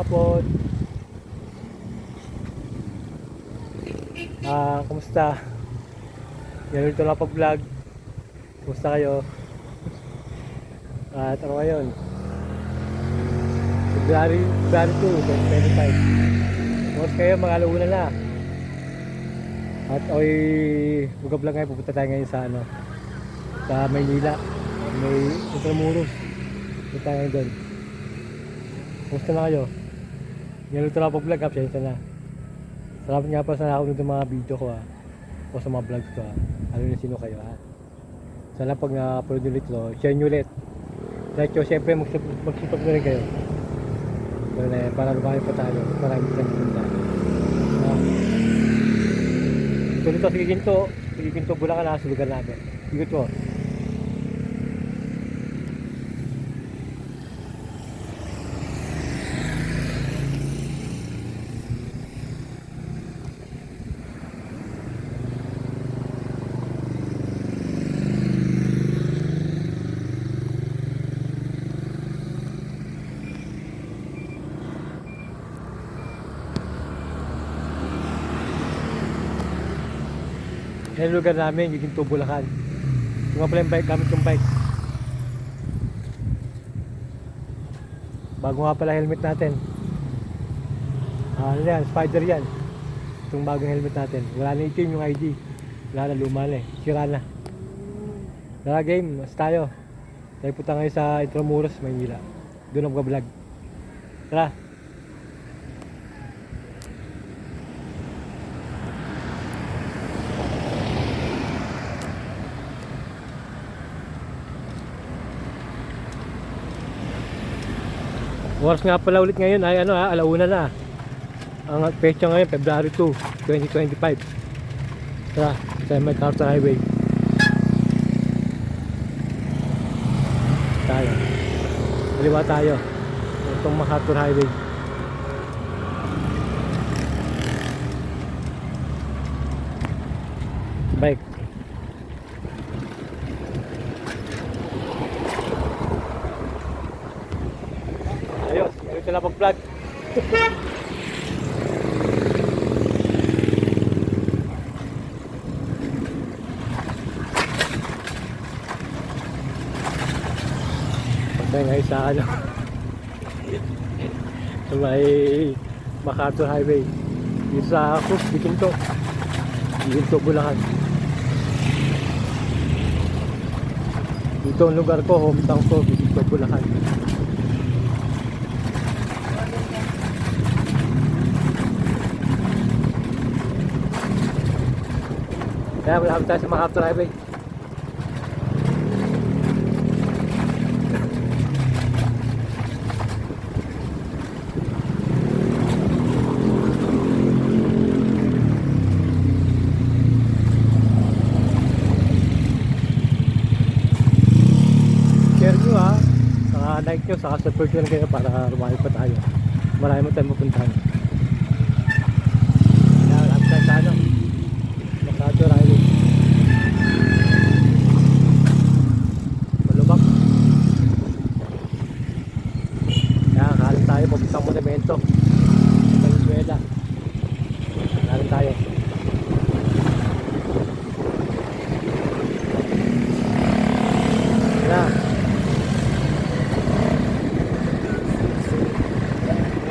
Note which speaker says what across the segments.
Speaker 1: hapon. Kumusta? Yan ulit na pag-vlog. Kumusta kayo? At ano ngayon? February 2, 2025. Kumusta kayo? Mga alauna na. At mag-vlog ngayon. Pupunta tayo ngayon sa sa Maynila. May Intramuros. Pupunta tayo ngayon doon. Kumusta na kayo? Yan ulit na pag-vlog. Pasensya na. Salamat nga pa sa nakakunod ng mga video ko o sa mga vlogs ko Ano na sino kayo Sana pag na-upload ulit share nyo ulit. Like nyo, syempre magsipag na rin kayo. Para lumayo pa tayo. Maraming lang punta. Ito nito, sige ginto, Bulacan sa lugar natin. Ikot mo. Yan lugar namin, yung Ginto, Bulacan. Yung pala yung bike, gamit yung bike. Bago nga pala helmet natin. Ano yan, Spider yan. Itong bagong helmet natin. Wala na itim yung ID. Wala na, luma na Sira na. Tara game, mas tayo. Tayo punta ngayon sa Intramuros, Maynila. Doon ako vlog. Tara. Oras nga pala ulit ngayon ay alauna na. Ang petsa ngayon February 2, 2025. Tara, sa MacArthur Highway. Tayo. Kaliwa tayo. Itong MacArthur Highway. Bike. Ayos, ito na pag-vlog. Pagkaya ngayon sa sa may MacArthur Highway. Dito sa Cruz, Ginto, Bulacan. Dito ang lugar ko, hometown ko, Ginto, Bulacan. Kaya malapit tayo sa MacArthur Highway. Share nyo saka like nyo, saka support nyo kayo para lumayo pa tayo. Marami mo tayong mapuntahan. Kaya malapit tayo sa MacArthur Highway. Malubak. Kaya kakalin tayo, papuntang monumento Valenzuela. Kakalin tayo.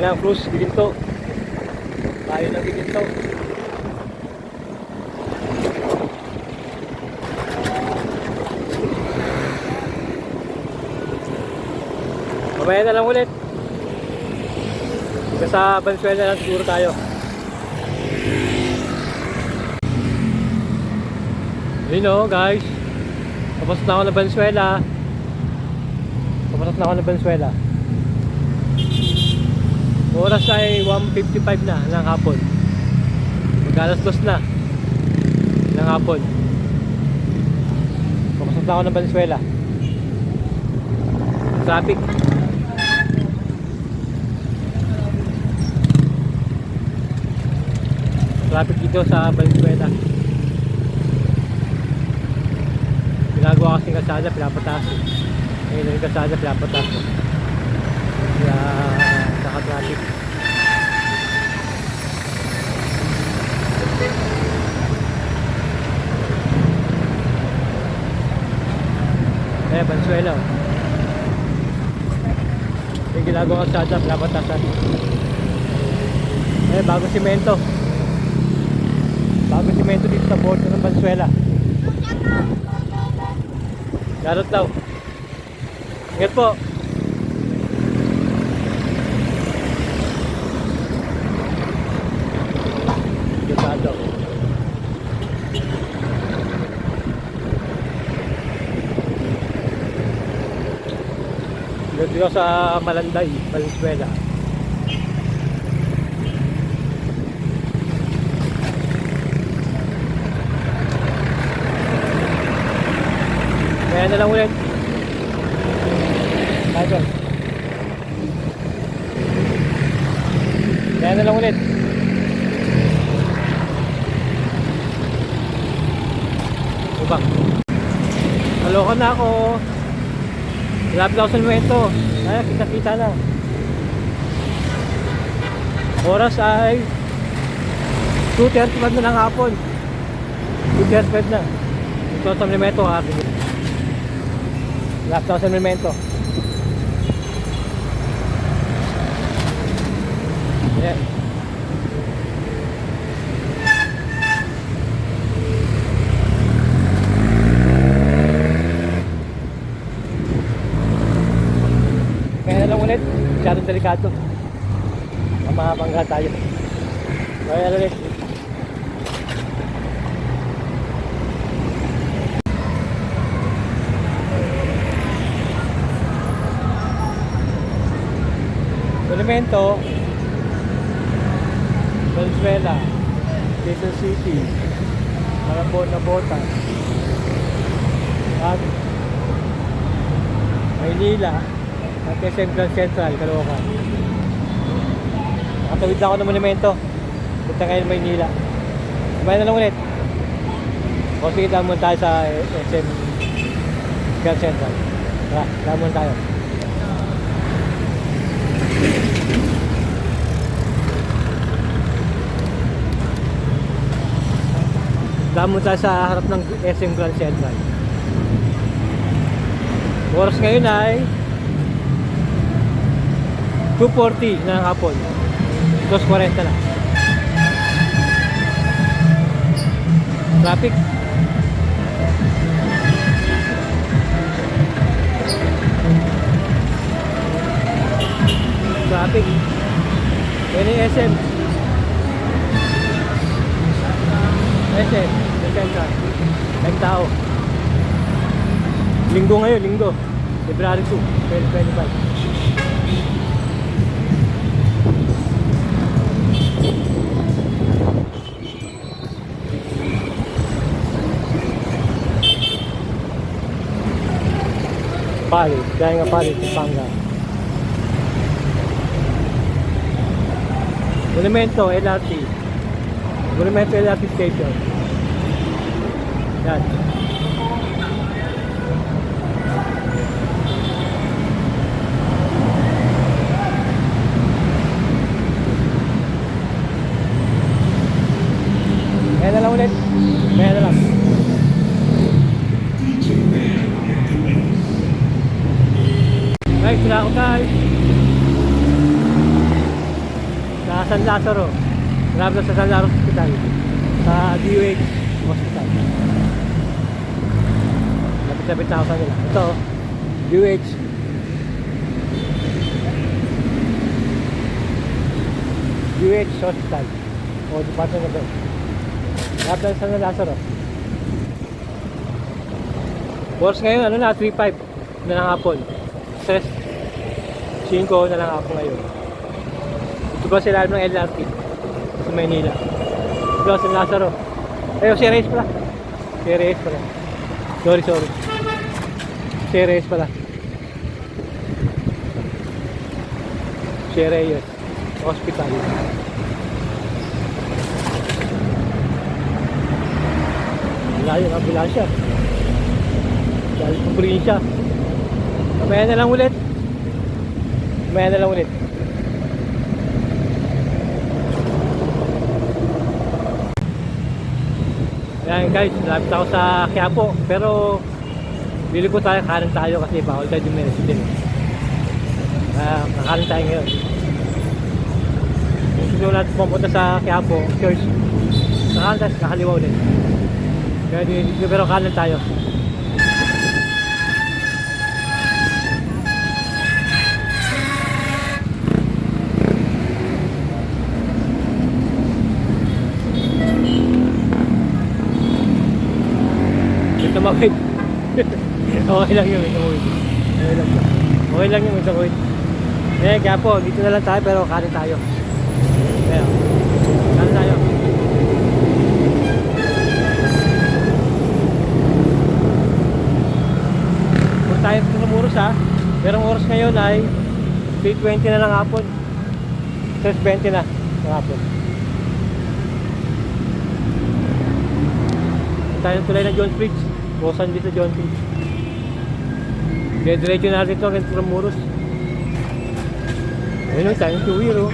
Speaker 1: Yan, Cruz, Ginto. Tayo ng Ginto. Mamaya na lang ulit. Sa Valenzuela lang siguro tayo. Yun guys. Tapos na ako ng Valenzuela. Oras ay 1:55 na ng hapon. Mag-alas 2 na ng hapon. Papasok na ako ng Valenzuela. Traffic. Traffic dito sa Valenzuela. Ginagawa kasing kasada, pinapatas. Ngayon yung kasada, pinapatas. Kaya naka-traffic. Valenzuela. Yung ginagawa sa kalsada, pinapatasan. Bago simento. Bago simento dito sa bordo ng Valenzuela. Darot daw. Ingat po. Gitado. Dito sa Malanday, Valenzuela. Kaya na lang ulit. Kaya na lang ulit. Ubang. Naloko na ako. Malapit ako sa lumento. Kaya kita-kita na. Oras ay 2:35 na ng hapon. 2:35 na. Ito sa lumento ha. Malapit ako sa lumento. Yeah. Kaya lang ulit, masyadong delikado. Mamahapangga tayo. Kaya lang ulit. Elemento, Valenzuela, Quezon City, Malabon na Botas, at Maynila, at SM Grand Central, Caloocan. Nakatawid na ako ng monumento. Punta ngayon Maynila. Sabay na lang ulit. O sige, daan muna tayo sa SM Grand Central. Tara, daan muna tayo. Daan muna tayo sa harap ng SM Grand Central. Oras ngayon ay 2:40 na ng hapon. 2:40 na. Traffic. Traffic. Yan yung SM. SM. Central. Nagtao. Linggo ngayon, linggo. February 2, 2025. Palit, dahil nga Palit, Pampanga. Monumento, LRT. Monumento, LRT Station. Yan. Kaya na lang ulit. Kaya na lang. Guys, sila ako guys. Sa San Lazaro. Marami na sa San Lazaro Hospital. Sa DOH Hospital. Lapit-lapit na ako sa nila. Ito, DOH. DOH Hospital. O, Department of Health. Lapit na sa San Lazaro. Oras ngayon, ano na, 3:05 na ng hapon. 5 na lang ako ngayon. Ito ba sila ng LRT sa Maynila? Ito ba San Lazaro? Ayun, si Reyes pala. Si Reyes pala. Sorry. Si Reyes pala. Si Reyes Hospital. Layo ng ambulansya. Dahil ng probinsya. Mamaya na lang ulit. Yan guys, lapit ako sa Quiapo. Pero bili ko tayo, kanan tayo kasi bawal tayo din may resident. Kakanan tayo ngayon. Kung gusto natin pumunta sa Quiapo Church, kakanan tayo, kakaliwa ulit. Kaya dito, pero kanan tayo. Ito mawid. Okay lang yun, ito mawid. Okay lang yun, ito mawid. Kaya po, dito na lang tayo pero kanin tayo. Kaya, kanin tayo. Kung tayo ng oras ha, pero ang oras ngayon ay 3:20 na lang hapon. 3:20 na ng hapon. Tayo tulay ng John Bridge. Bukasan dito John Bridge. Kaya diretso natin ito hanggang Tramuros. Ayun o, tayong tuwir o.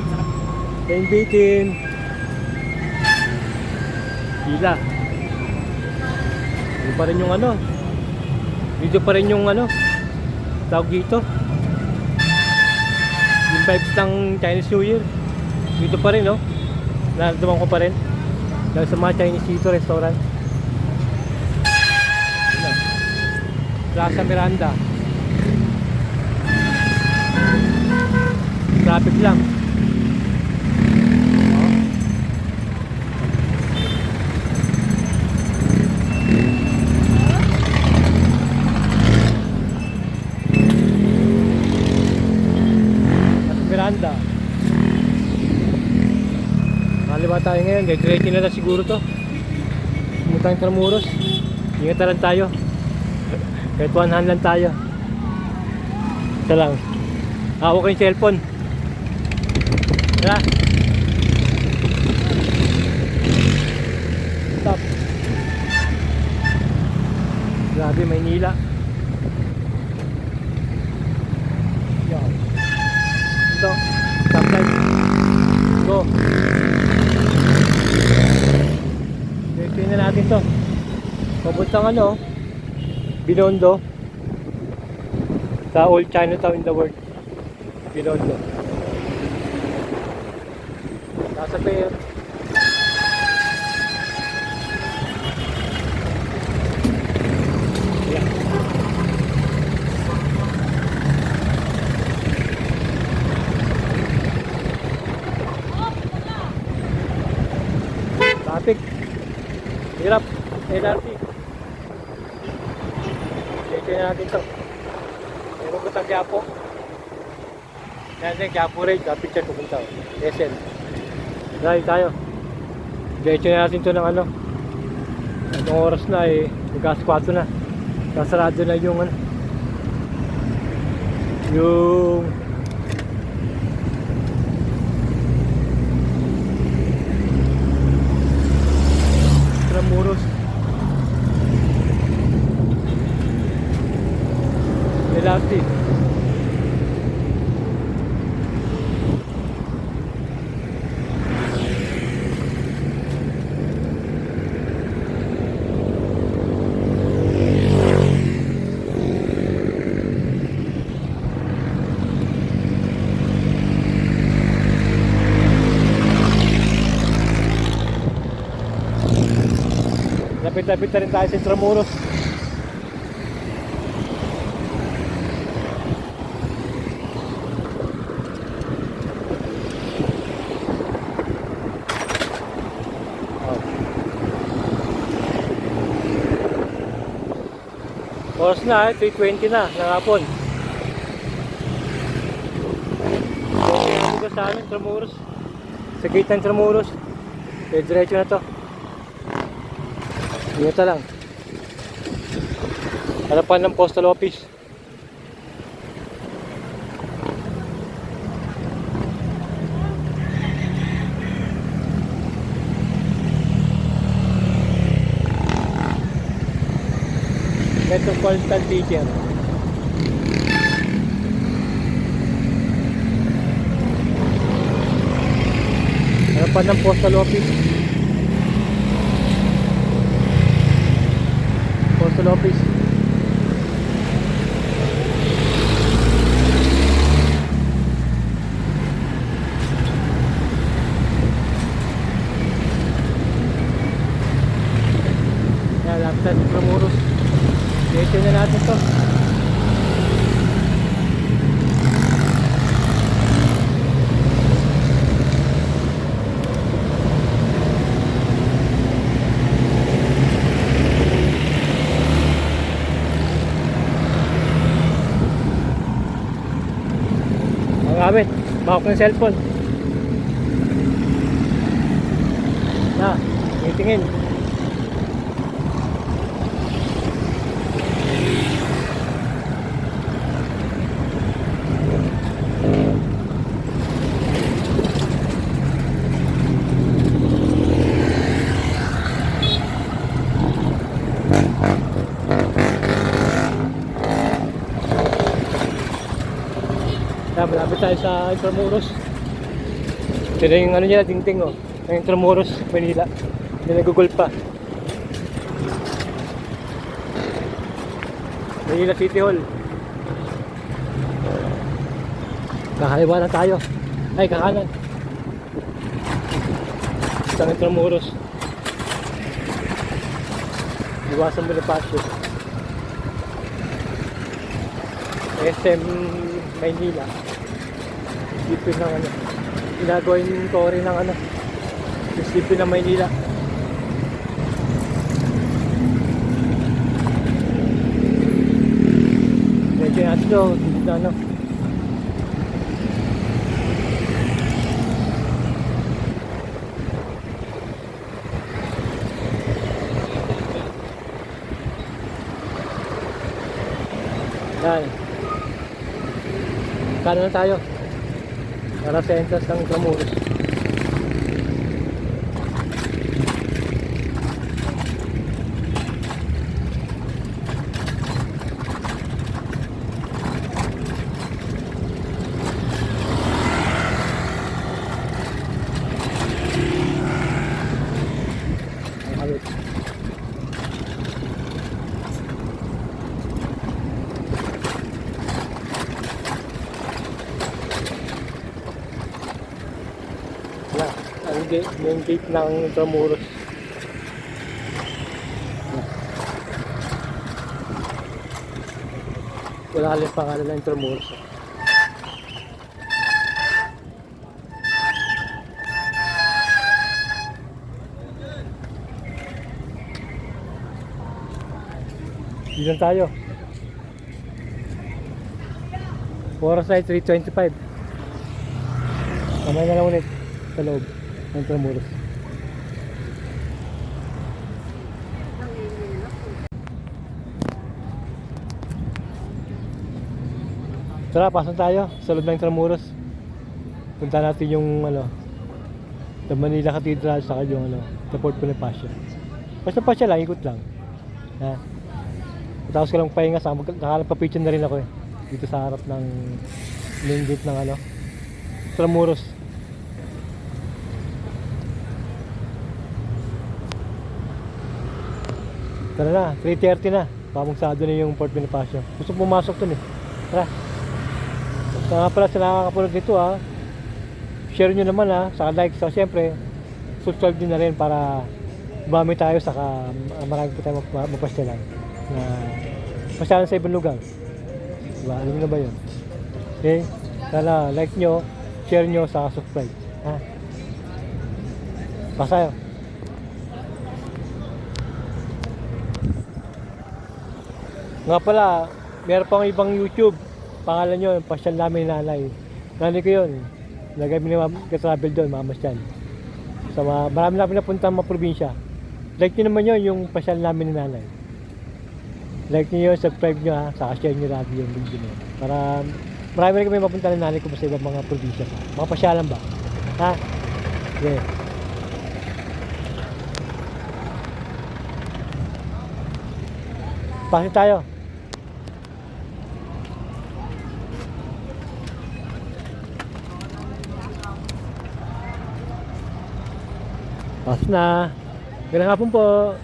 Speaker 1: Tayong bitin. Hila. Dito pa rin yung ano. Dito pa rin yung ano. Tawag dito. Yung vibes ng Chinese New Year. Dito pa rin o. Naramdaman ko pa rin. Dahil sa mga Chinese dito, restaurant. Plaza Miranda. Traffic lang. Plaza Miranda. Maliba tayo ngayon. Diretso na lang siguro to. Pumunta ng Tramuros. Ingat na lang tayo. Kahit 100 lang tayo. Ito lang. Hawak ko yung cellphone. Tara. Stop. Grabe, Maynila. Yan. Ito. Stop light. Go. Tingnan na natin to. Pabuntang ano, Binondo. Sa old Chinatown in the world. Binondo. Nasa pair. Yeah. Traffic. Hirap. LRT. Check natin ito. Meron ko tang Quiapo. Yan din, Quiapo Raid. Kapit siya pupunta. SL. Dahil tayo. Diretso na natin ito ng ano. Itong oras na eh. Magkas-4 na. Kasarado na yung ano. Yung Tramuros. LRT. Lapit-lapit na rin tayo sa Tramuros. Oras na 3:20 na ng hapon. Dito sa amin, Tramuros. Sa gate ng Tramuros. Kaya diretso na to. Dito lang. Harapan ng postal office. Metropolitan Teacher. Harapan ng postal office. Municipal Office. Yan, lapit sa Intramuros. Dito na natin to. Ang gamit, bahok ng cellphone. Na, tingin. Malapit tayo sa Intramuros. Ito na yung ano niya, tingting oh. Yung Intramuros, Manila. Hindi nagugol pa. Manila City Hall. Kakaliwa na tayo. Ay, kakanan. Isang Intramuros. Iwasan mo na pasyo. SM Maynila. Isipin ng ano, ginagawa yung tori ng ano, isipin ng Maynila. Medyo yung ato, hindi na ano. Yan. Kano na tayo? Para sa entrance ng Intramuros. Yung gate ng Intramuros. Wala kalang pangalan ng Intramuros. Diyan tayo. Oras ay 3:25. Kamay na lang ulit sa loob ng Intramuros. Tara, pasok tayo sa loob ng Intramuros. Punta natin yung ano, the Manila Cathedral, saka yung ano, the Fort Bonifacio. Basta pa siya lang, ikot lang. Ha? Tapos ko lang pahinga, saka nagpa-picture na rin ako eh. Dito sa harap ng main gate ng ano, Intramuros. Tara na, 3:30 na. Pamagsado na yung Fort Bonifacio. Gusto pumasok dun eh. Tara. Saka pala sa nakakapulog nito ha. Share nyo naman ha. Saka like. So syempre, subscribe din na rin para bumami tayo. Saka marami po tayo magpasyalan. Na pasyalan sa ibang lugar. Diba? Alam nyo na ba yun? Okay? Sana like nyo, share nyo, saka subscribe. Ha? Pasayo. Nga pala, meron pang ibang YouTube. Pangalan nyo, pasyal namin nanay. Nanay ko yun. Lagay mo na ka-travel doon, mamasyal. So, marami na pinapunta mga probinsya. Like nyo naman yun, yung pasyal namin ni nanay. Like nyo yun, subscribe nyo ha. Saka share nyo lagi yung video nyo. Para marami rin kami mapunta ng nanay ko sa ibang mga probinsya pa. Mga pasyalan ba? Ha? Okay. Pasok tayo. Pasok na. Magandang hapon po.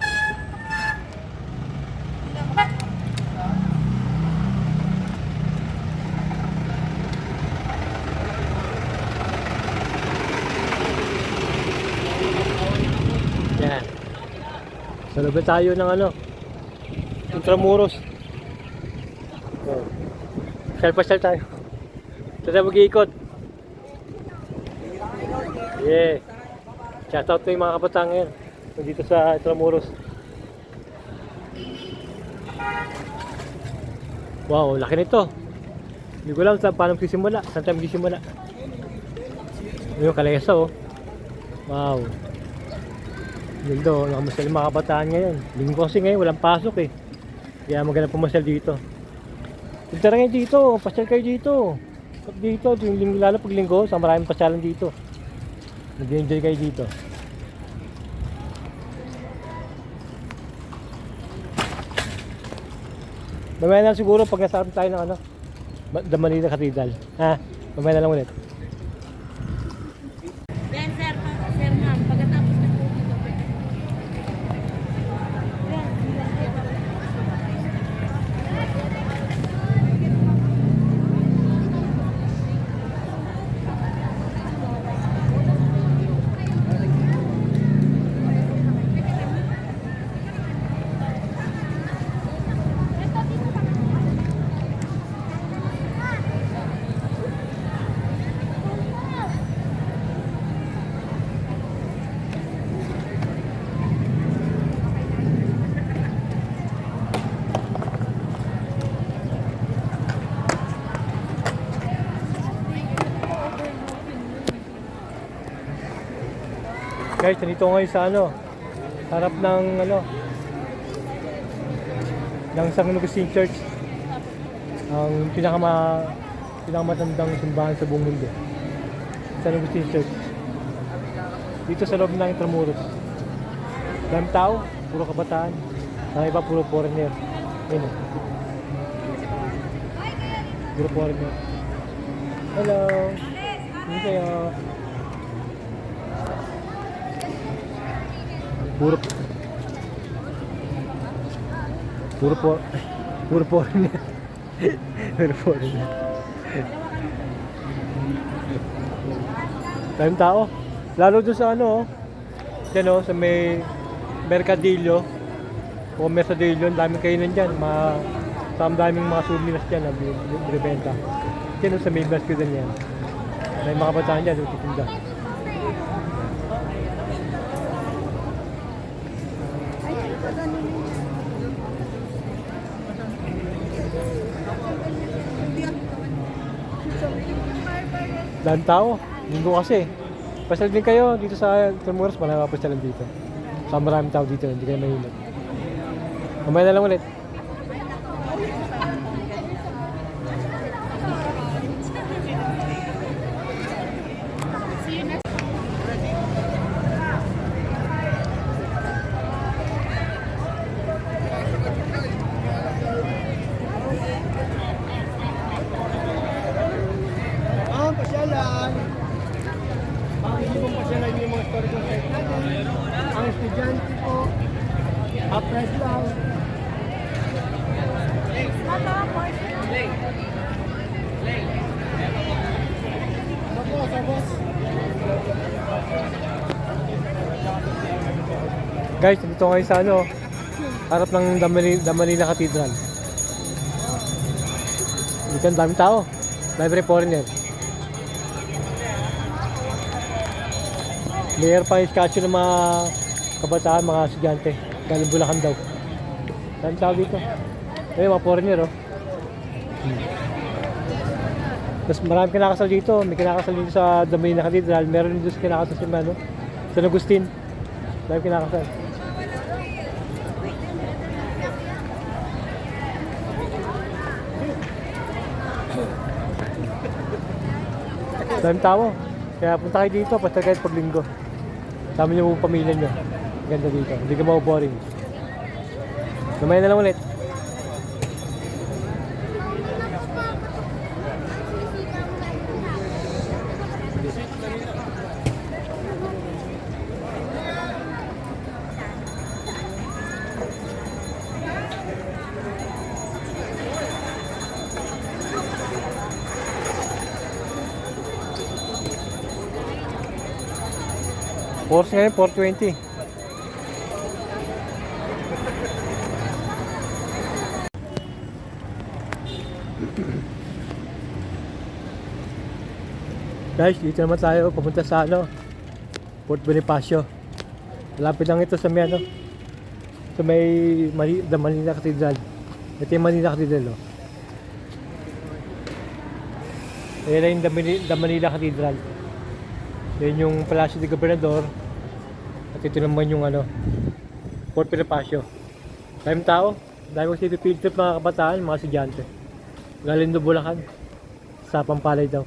Speaker 1: loob na tayo ng ano, Intramuros. Oh. Pasyal tayo. Ito tayo mag-iikot. Yeah. Shoutout na yung mga kabataan ngayon. Dito sa Intramuros. Wow, laki nito. Hindi ko alam paano magsisimula. Saan tayo magsisimula. Yung Kalesa oh. Wow. Lindo, nakamasal yung mga kabataan ngayon. Linggo kasi ngayon, walang pasok eh. Kaya maganda pumasal dito. Punta rin kayo dito, pasyal kayo dito. Dito, lalo pag linggo, sa maraming pasyalan dito. Mag-enjoy kayo dito. Mamaya na lang siguro pag nasarap tayo ng ano, The Manila Cathedral. Ha? Mamaya na lang ulit.
Speaker 2: Then sir, ma'am, pagkatapos ng po dito,
Speaker 1: Guys, nandito ngayon sa ano, harap ng ano, ng San Agustin Church. Ang pinakamatandang simbahan sa buong mundo. San Agustin Church. Dito sa loob ng Intramuros. Daming tao, puro kabataan. Ang iba puro foreigner. Ayun oh. Puro foreigner. Hello. Hindi kayo. Puro foreigner. Puro foreigner. Daming tao. Lalo doon sa ano, dyan o, sa may Mercadillo o Mercadillo, daming kainan dyan. Daming mga souvenirs dyan na binibenta. Dyan o, sa may Mercadillo yan. May mga bataan dyan, titinda. Daming tao, linggo kasi. Pasal din kayo dito sa Intramuros, manapapasyalan dito. Sa maraming tao dito, hindi kayo mahilap. Mamaya na lang ulit.
Speaker 3: Pasyalan. Ibang pasyalan yung mga historical site natin. Ang estudyante po, apres lang.
Speaker 1: Guys, dito ngayon sa ano, harap ng The Manila Cathedral. Dito ang daming tao. Library foreigner. Layer pa yung statue ng mga kabataan, mga estudyante. Galing Bulacan daw. Daming tao dito. Ayun, mga foreigner oh. Tapos maraming kinakasal dito. May kinakasal dito sa The Manila Cathedral. Meron din doon kinakasal si Mano, San Agustin. Maraming kinakasal. Daming tao. Kaya punta kayo dito, basta kahit pag linggo. Sama niyo yung pamilya niyo. Ganda dito. Hindi ka boring. Mamaya na lang ulit. Force ngayon, 420. Guys, dito naman tayo pupunta sa ano, Fort Bonifacio. Malapit lang ito sa may ano, sa may The Manila Cathedral. Ito yung Manila Cathedral, oh. Ayan na yung The Manila Cathedral. Yan yung Palacio de Gobernador. At ito naman yung ano, Fort Bonifacio. Daming tao. Dahil kasi field trip mga kabataan, mga estudyante. Galing do Bulacan. Sa Pampalay daw.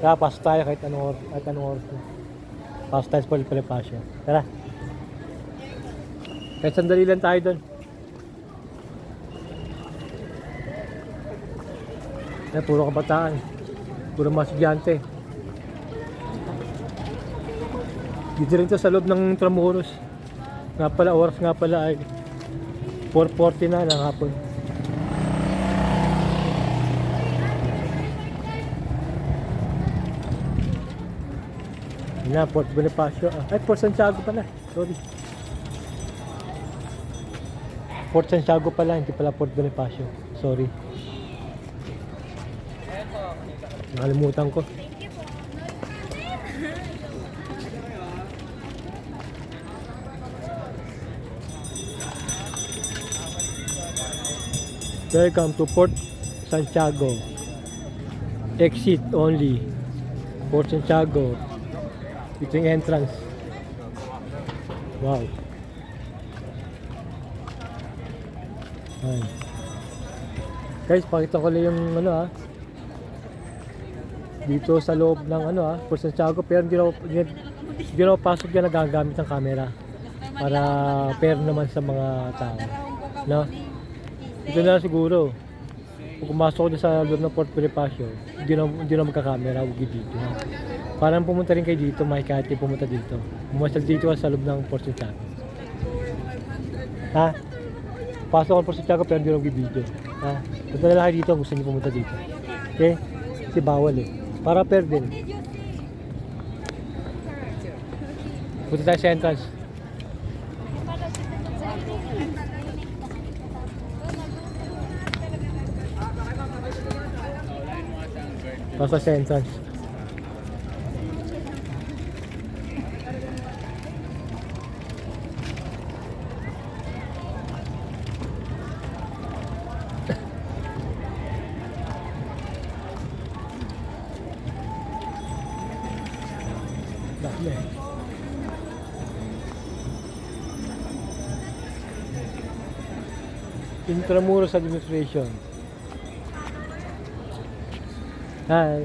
Speaker 1: Kaya pasok tayo kahit anong oras na. Pasok tayo sa Fort Bonifacio. Tara. Kahit sandali lang tayo doon. Ayan, puro kabataan. Puro mga estudyante. Dito rin to sa loob ng Intramuros. Nga pala, oras nga pala ay 4:40 na ng hapon. Yun na, Fort Bonifacio. Ay, Fort Santiago pala. Sorry. Fort Santiago pala, hindi pala Fort Bonifacio. Sorry. Nakalimutan ko. Welcome to Fort Santiago. Exit only. Fort Santiago. Ito yung entrance. Wow. Ay. Guys, pakita ko lang yung ano dito sa loob ng ano Fort Santiago, pero hindi na pasok yan, nagagamit ng camera para fair naman sa mga tao. No? Ito na lang siguro. Kung pumasok ko sa loob ng Fort Bonifacio, hindi na magka-camera, huwag dito. Parang pumunta rin kayo dito, makikati pumunta dito. Pumasok dito sa loob ng Fort Santiago. Ha? Pasok ko Fort Santiago pero hindi na mag-video. Ha? Punta na lang kayo dito kung gusto niyo pumunta dito. Okay? Kasi bawal eh. Para fair din. Punta tayo sa entrance. Pasok sa entrance. Dami. Intramuros Administration. Hi.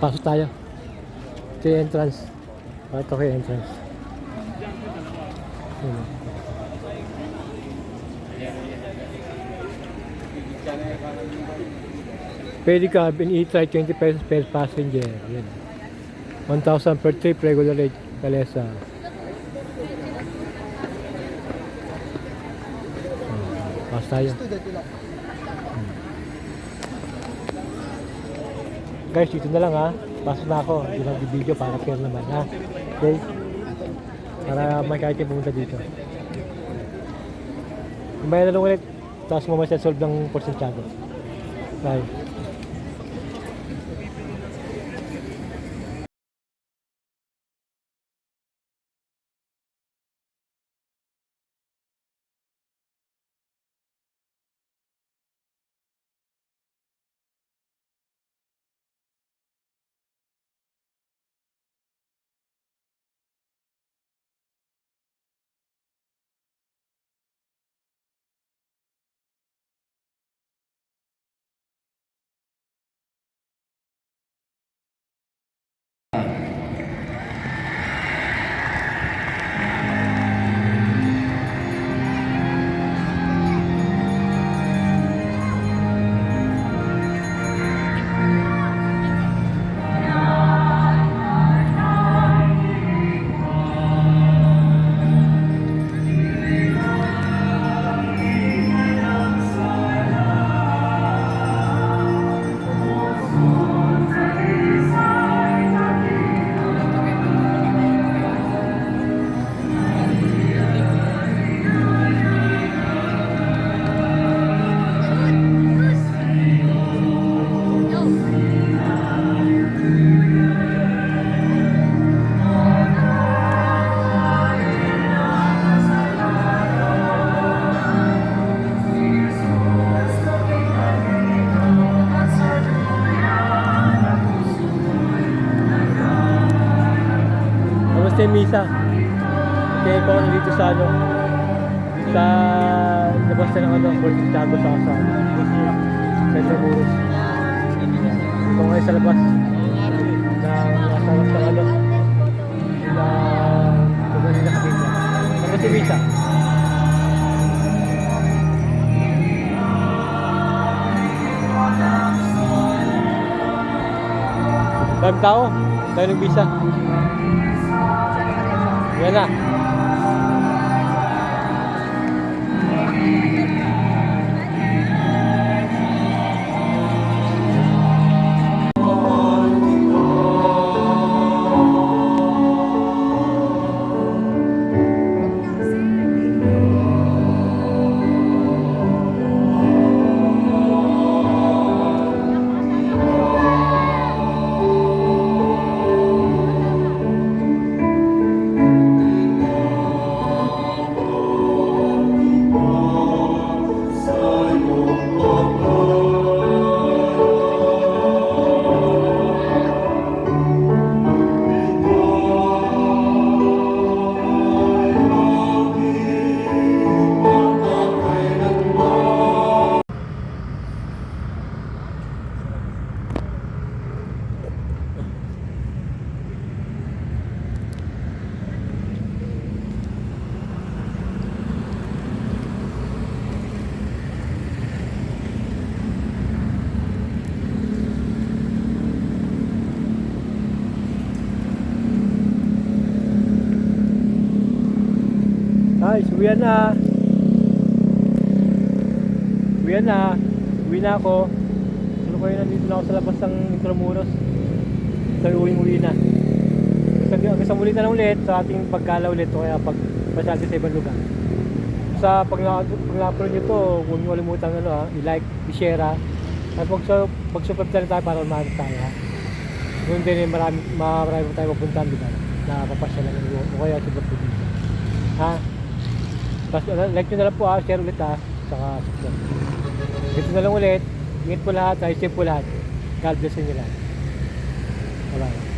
Speaker 1: Pasok tayo. Ito yung entrance. Ito yung entrance. Pedicab and e-try 20 pesos per passenger. Yan. 1,000 per trip, regular rate, Kalesa. Pasok tayo. Guys, dito na lang ha. Pasok na ako. Hindi lang video para fair naman ha. Okay? Para may kahit yung pumunta dito. Kumain na lang ulit. Tapos mamasyal solve ng Fort Santiago. Bye. visa. Kaya ko dito sa ano, sa labas na ng ano, Fort Santiago sa kasama. Pedro Burros. Ito ngayon sa labas. Nasa labas ng ano, lugar nila Cavite. Tapos si visa. Dami tao, tayo ng visa. Yan na. Guys, uwi na. Uwi na ako. Ano kayo, nandito na ako sa labas ng Intramuros. So, uwi na. Hanggang sa muli na lang ulit sa ating pagkala ulit o kaya pagpasyal sa ibang lugar. Sa pag na-upload nyo to, huwag nyo kalimutan i-like, i-share ha. At mag-subscribe na tayo para umahanap tayo ha. Doon din marami tayo mapuntahan diba? Na papasyalan ng o kaya subscribe dito. Ha? Tapos like nyo na lang po ha, share ulit ha. Saka subscribe. Ito na lang ulit. Ingat po lahat, stay safe po lahat. God bless inyo lahat. Bye-bye.